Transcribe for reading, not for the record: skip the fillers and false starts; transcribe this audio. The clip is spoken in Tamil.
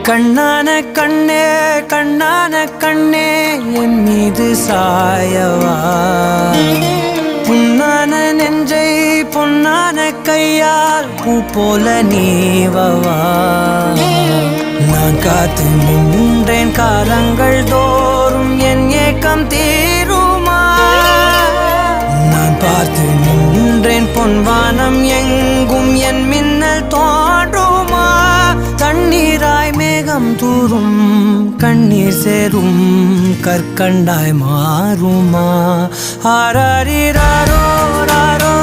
கண்ணான கண்ணே கண்ணான கண்ணே என் மீது சாயவா புண்ணான நெஞ்சை பொன்னான கையால் பூ போல நீவவா நான் காத்து நின்றேன் காலங்கள் தோறும் என் ஏக்கம் தீருமா நான் பார்த்து நின்றேன் பொன்வானம் எங்கும் என் மின்னல் தோன்றுமா தண்ணீராய் மேகம் தூரும் கண்ணீர் சேரும் கற்கண்டாய் மாறுமா ஆராரிராரோ ராரோ